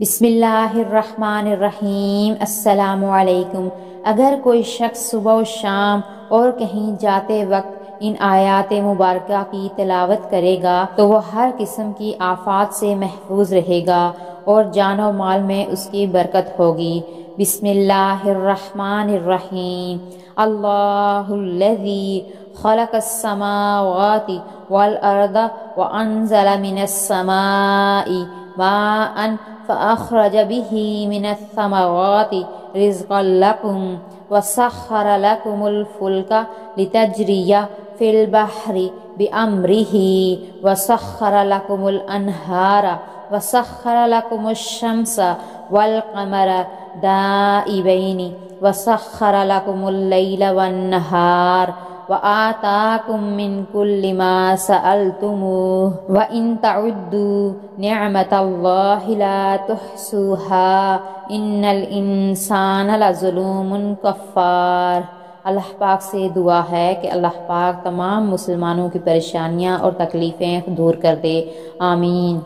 بسم اللہ الرحمن الرحیم۔ السلام علیکم۔ اگر کوئی شخص صبح و شام اور کہیں جاتے وقت ان آیات مبارکہ کی تلاوت کرے گا تو وہ ہر قسم کی آفات سے محفوظ رہے گا اور جان و مال میں اس کی برکت ہوگی۔ بسم اللہ الرحمن الرحیم۔ اللہ الذی خلق السماوات والارض وانزل من السماء ماء فأخرج به من الثمرات رزقا لكم وسخر لكم الفلك لتجري في البحر بأمره وسخر لكم الأنهار وسخر لكم الشمس والقمر دائبين وسخر لكم الليل والنهار وآتاكم من كل ما سألتموه وإن تعدوا نعمة الله لا تحصوها إن الإنسان لظلوم كفار۔ اللہ پاک سے دعا ہے کہ اللہ پاک تمام مسلمانوں کی پریشانیاں اور تکلیفیں دور کر دے، آمین۔